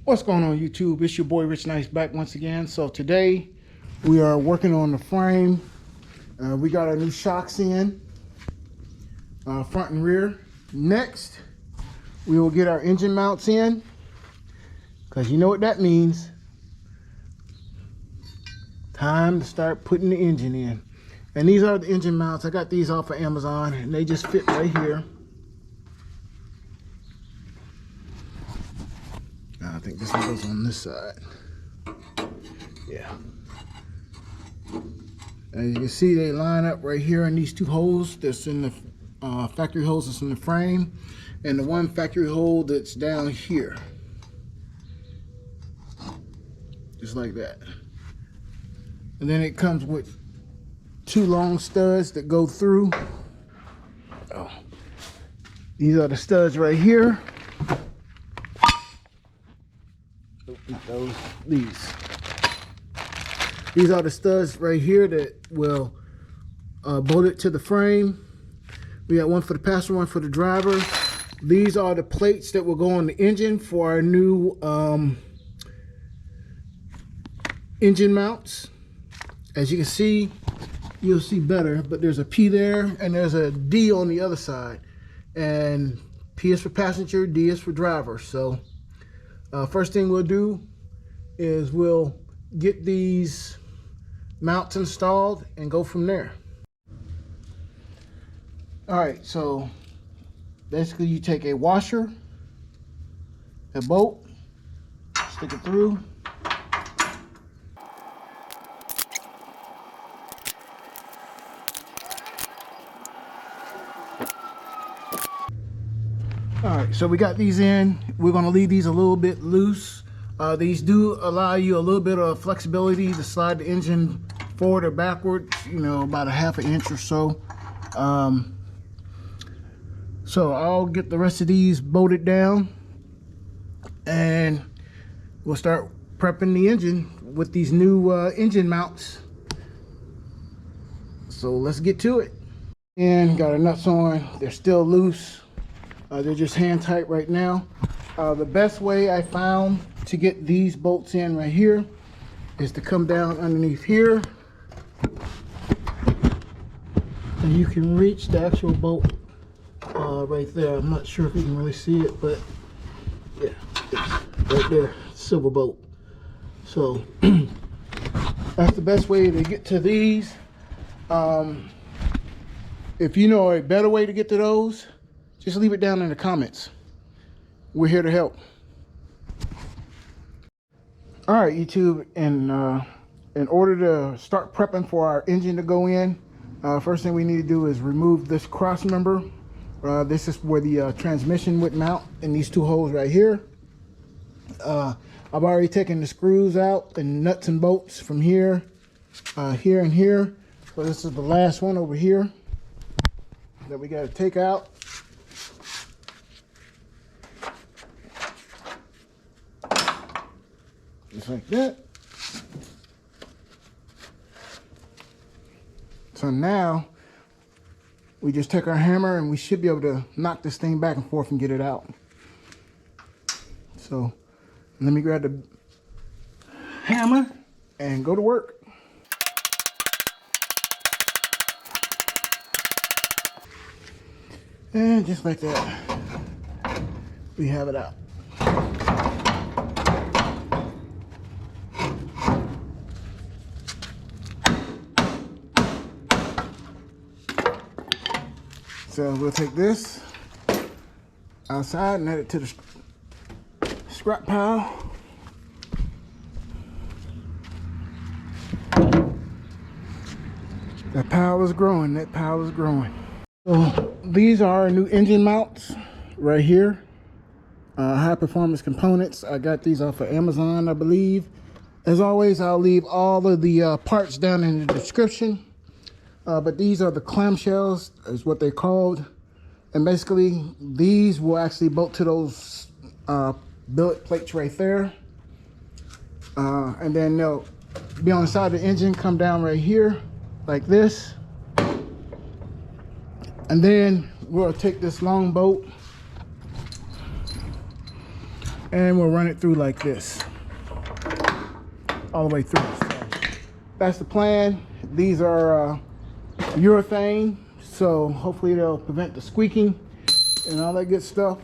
What's going on YouTube? It's your boy Rich Nice back once again. So today we are working on the frame. We got our new shocks in, front and rear. Next we will get our engine mounts in, because you know what that means. Time to start putting the engine in. And these are the engine mounts. I got these off of Amazon and they just fit right here. I think this one goes on this side. Yeah. As you can see, they line up right here in these two holes that's in the factory holes that's in the frame, and the one factory hole that's down here. Just like that. And then it comes with two long studs that go through. Oh. These are the studs right here. These are the studs right here that will bolt it to the frame. We got one for the passenger, one for the driver. These are the plates that will go on the engine for our new engine mounts. As you can see, you'll see better, but there's a P there and there's a D on the other side. And P is for passenger, D is for driver. So first thing we'll do is we'll get these mounts installed and go from there. All right, so basically you take a washer, a bolt, stick it through. All right, so we got these in. We're gonna leave these a little bit loose. These do allow you a little bit of flexibility to slide the engine forward or backward, you know, about a ½ inch or so. So I'll get the rest of these bolted down and we'll start prepping the engine with these new engine mounts. So let's get to it. And got our nuts on. They're still loose. They're just hand tight right now. The best way I found to get these bolts in right here is to come down underneath here, and you can reach the actual bolt right there. I'm not sure if you can really see it, but yeah, it's right there, silver bolt. So that's the best way to get to these. If you know a better way to get to those, just leave it down in the comments. We're here to help. All right, YouTube, and in order to start prepping for our engine to go in, first thing we need to do is remove this cross member. This is where the transmission would mount in these two holes right here. I've already taken the screws out and nuts and bolts from here, here and here. So this is the last one over here that we got to take out. Just like that. So now we just take our hammer and we should be able to knock this thing back and forth and get it out. So let me grab the hammer and go to work. And just like that, we have it out. So we'll take this outside and add it to the scrap pile. That pile is growing, that pile is growing. So these are our new engine mounts right here. High performance components. I got these off of Amazon, I believe. As always, I'll leave all of the parts down in the description. But these are the clamshells, is what they're called. And basically, these will actually bolt to those billet plates right there. And then they'll be on the side of the engine, come down right here, like this. And then we'll take this long bolt and we'll run it through like this all the way through. So that's the plan. These are urethane, so hopefully they'll prevent the squeaking and all that good stuff.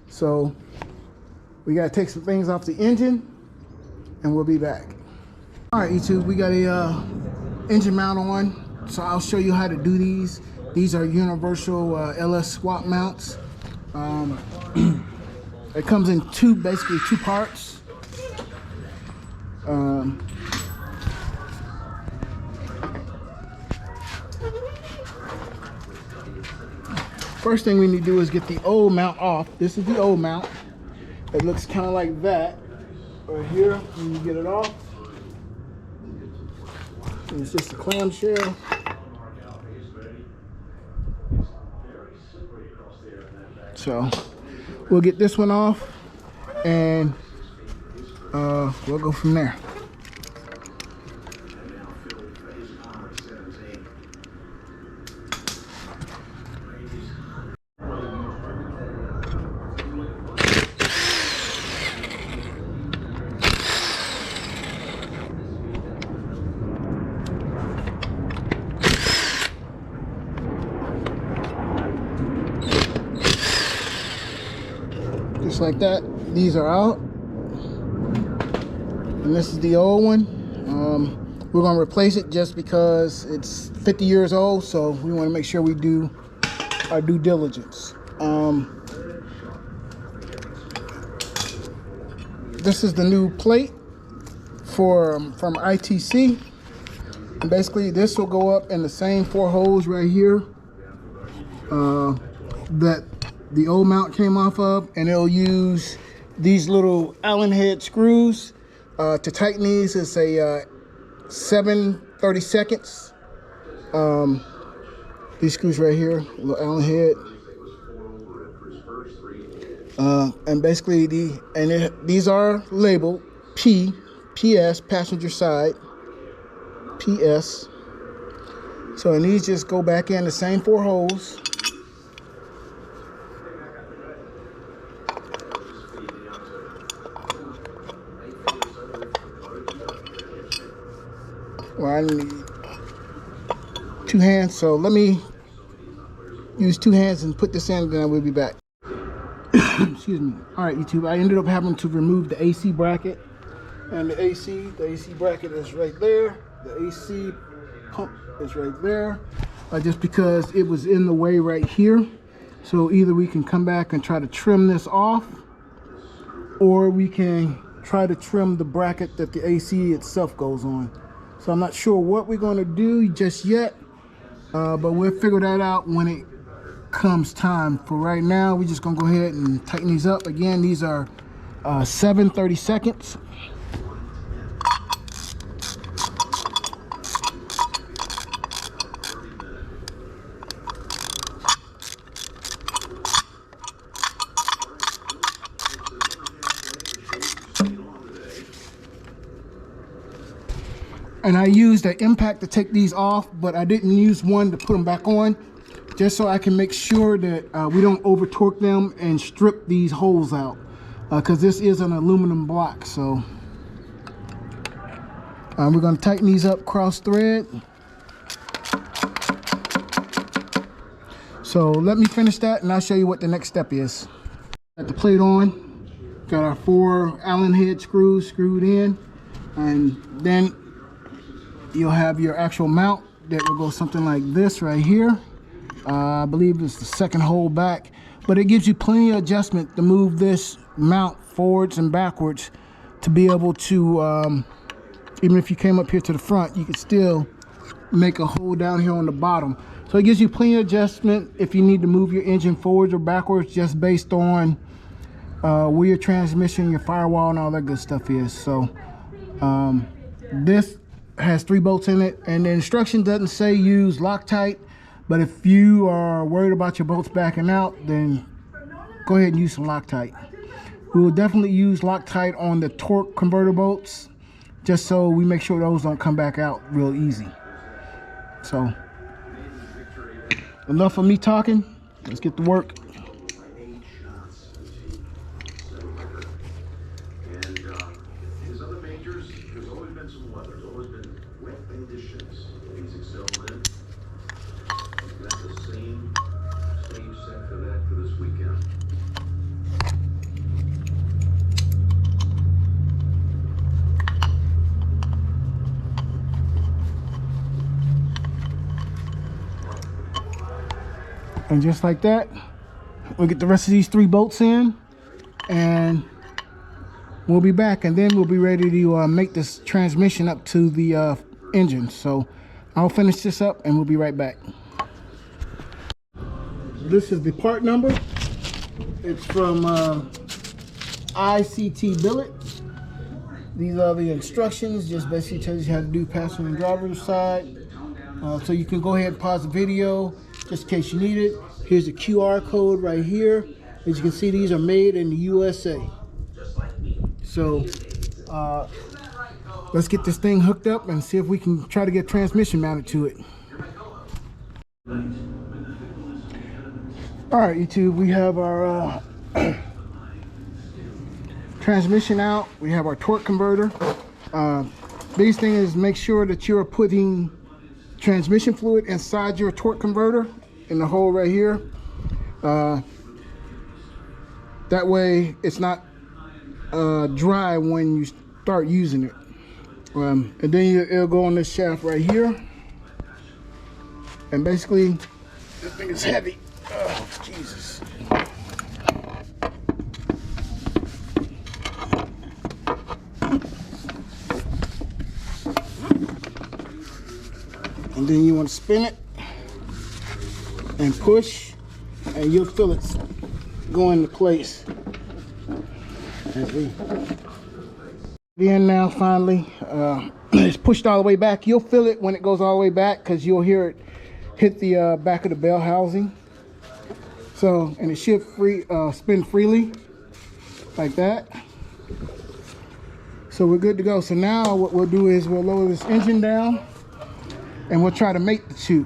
So we gotta take some things off the engine and we'll be back. All right, YouTube, we got a engine mount on, so I'll show you how to do these. These are universal LS swap mounts. It comes in basically two parts. First thing we need to do is get the old mount off. This is the old mount. It looks kind of like that right here. When you get it off, and it's just a clamshell. So we'll get this one off, and we'll go from there. Just like that, these are out, and this is the old one. We're going to replace it just because it's 50 years old, so we want to make sure we do our due diligence. This is the new plate from ITC, and basically this will go up in the same 4 holes right here that the old mount came off of, and it'll use these little Allen head screws to tighten these. It's a 7/32. These screws right here, little Allen head, and basically these are labeled PS, passenger side, PS. So, and these just go back in the same 4 holes. Well, I need 2 hands, so let me use 2 hands and put this in, then we'll be back. Excuse me. All right, YouTube, I ended up having to remove the AC bracket, and the AC bracket is right there. The AC pump is right there, just because it was in the way right here. So either we can come back and try to trim this off, or we can try to trim the bracket that the AC itself goes on. So I'm not sure what we're going to do just yet, but we'll figure that out when it comes time. For right now, we're just going to go ahead and tighten these up. Again, these are 7/32. And I used an impact to take these off, but I didn't use one to put them back on, just so I can make sure that we don't over torque them and strip these holes out, because this is an aluminum block. So we're going to tighten these up cross thread. So let me finish that and I'll show you what the next step is. Got the plate on, got our 4 Allen head screws screwed in, and then you'll have your actual mount that will go something like this right here. I believe it's the 2nd hole back, but it gives you plenty of adjustment to move this mount forwards and backwards to be able to, even if you came up here to the front, you could still make a hole down here on the bottom. So it gives you plenty of adjustment if you need to move your engine forwards or backwards, just based on where your transmission, your firewall, and all that good stuff is. So this has 3 bolts in it, and the instruction doesn't say use Loctite, but if you are worried about your bolts backing out, then go ahead and use some Loctite. We will definitely use Loctite on the torque converter bolts, just so we make sure those don't come back out real easy. So enough of me talking, let's get to work. And just like that, we'll get the rest of these 3 bolts in, and we'll be back, and then we'll be ready to make this transmission up to the engine. So I'll finish this up and we'll be right back. This is the part number. It's from ICT Billet. These are the instructions. Just basically tells you how to do passenger and driver's side. So you can go ahead and pause the video just in case you need it. Here's the QR code right here. As you can see, these are made in the USA. So let's get this thing hooked up and see if we can try to get transmission mounted to it. All right, YouTube, we have our transmission out. We have our torque converter. Biggest thing is make sure that you're putting transmission fluid inside your torque converter in the hole right here. That way it's not dry when you start using it. And then it'll go on this shaft right here. And basically, this thing is heavy. Oh, Jesus. And then you want to spin it and push, and you'll feel it go into place. As we in now, finally, it's pushed all the way back. You'll feel it when it goes all the way back because you'll hear it hit the back of the bell housing. So, and it should spin freely like that. So we're good to go. So now what we'll do is we'll lower this engine down and we'll try to mate the two.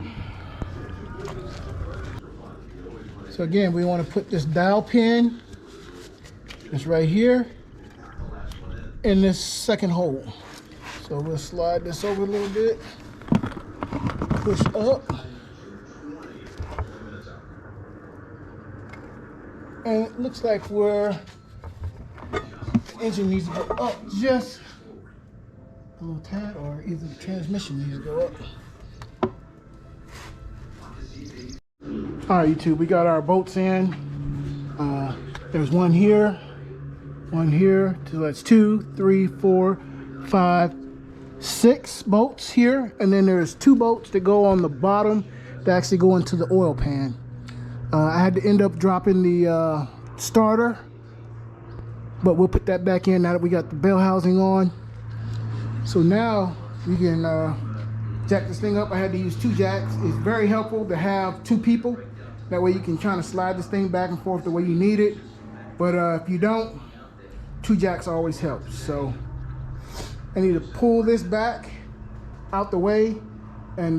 So again, we want to put this dowel pin, it's right here, in this second hole. So we'll slide this over a little bit, push up, and it looks like the engine needs to go up just a little tad, or either the transmission needs to go up. All right, YouTube, we got our bolts in. There's one here, so that's 2, 3, 4, 5, 6 bolts here, and then there's 2 bolts that go on the bottom that actually go into the oil pan. I had to end up dropping the starter, but we'll put that back in now that we got the bell housing on. So now we can jack this thing up. I had to use 2 jacks. It's very helpful to have 2 people. That way you can try to slide this thing back and forth the way you need it. But if you don't, 2 jacks always helps. So I need to pull this back out the way and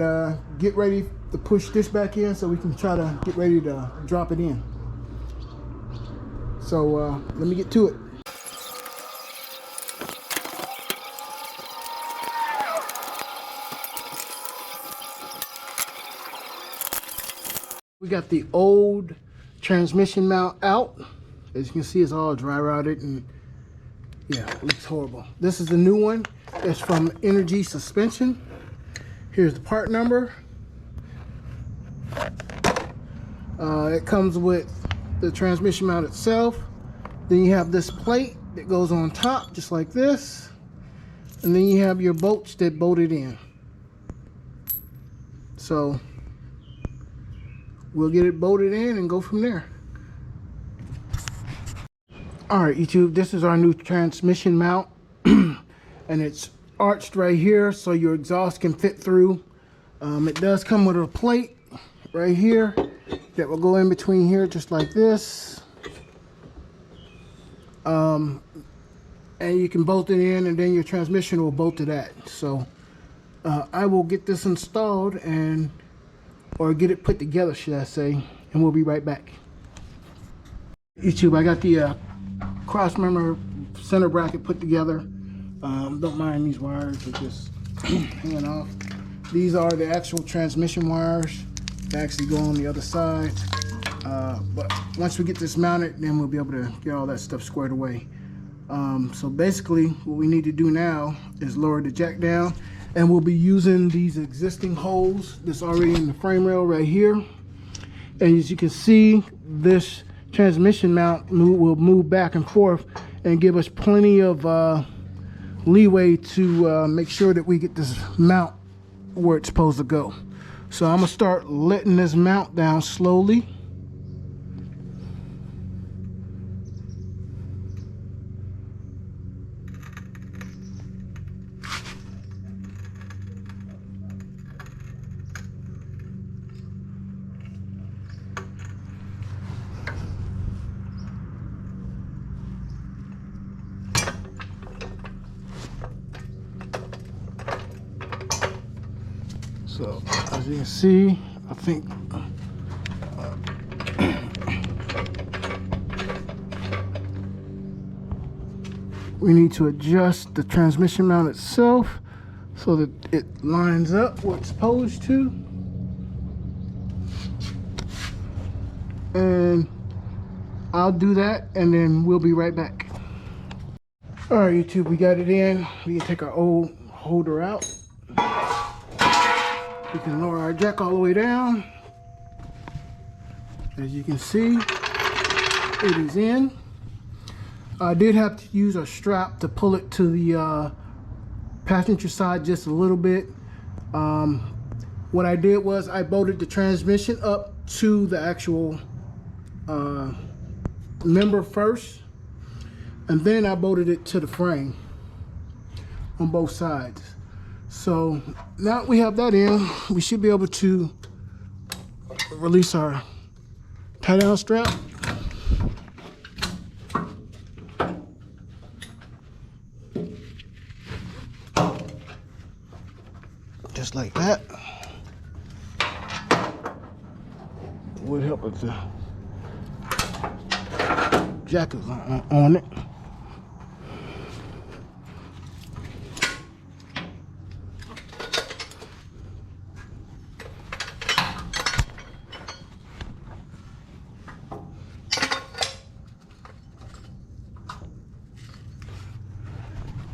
get ready to push this back in so we can try to get ready to drop it in. So let me get to it. We got the old transmission mount out. As you can see, it's all dry rotted and yeah, it looks horrible. This is the new one. It's from Energy Suspension. Here's the part number. It comes with the transmission mount itself. Then you have this plate that goes on top, just like this. And then you have your bolts that bolt it in. So we'll get it bolted in and go from there. All right, YouTube, this is our new transmission mount. And it's arched right here so your exhaust can fit through. It does come with a plate right here that will go in between here just like this. And you can bolt it in and then your transmission will bolt to that. So I will get this installed or get it put together, should I say, and we'll be right back. YouTube, I got the Crossmember center bracket put together. Don't mind these wires, they're just hanging off. These are the actual transmission wires that actually go on the other side. But once we get this mounted, then we'll be able to get all that stuff squared away. So basically what we need to do now is lower the jack down, and we'll be using these existing holes that's already in the frame rail right here. And as you can see, this transmission mount will move back and forth and give us plenty of leeway to make sure that we get this mount where it's supposed to go. So I'm gonna start letting this mount down slowly. So as you can see, I think we need to adjust the transmission mount itself so that it lines up where it's supposed to. And I'll do that and then we'll be right back. All right, YouTube, we got it in. We can take our old holder out. We can lower our jack all the way down. As you can see, it is in. I did have to use a strap to pull it to the passenger side just a little bit. What I did was I bolted the transmission up to the actual member first, and then I bolted it to the frame on both sides. So now we have that in, we should be able to release our tie-down strap. Just like that. Would help if the jack is on it.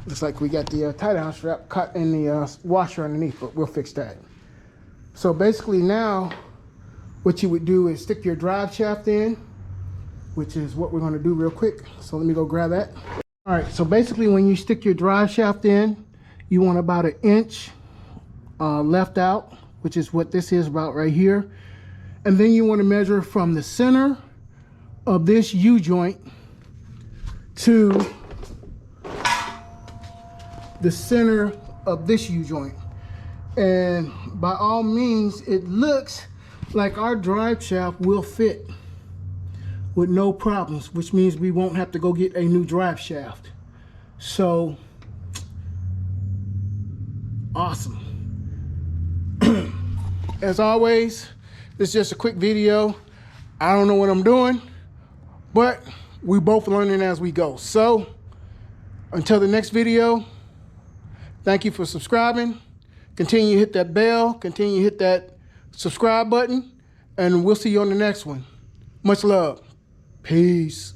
Looks like we got the tie-down strap cut in the washer underneath, but we'll fix that. So basically now, what you would do is stick your drive shaft in, which is what we're going to do real quick. So let me go grab that. All right, so basically when you stick your drive shaft in, you want about 1 inch left out, which is what this is about right here. And then you want to measure from the center of this U-joint to the center of this U-joint. And by all means, it looks like our drive shaft will fit with no problems, which means we won't have to go get a new drive shaft. So awesome. As always, this is just a quick video. I don't know what I'm doing, but we both learning as we go. So until the next video, thank you for subscribing. Continue to hit that bell, continue to hit that subscribe button, and we'll see you on the next one. Much love. Peace.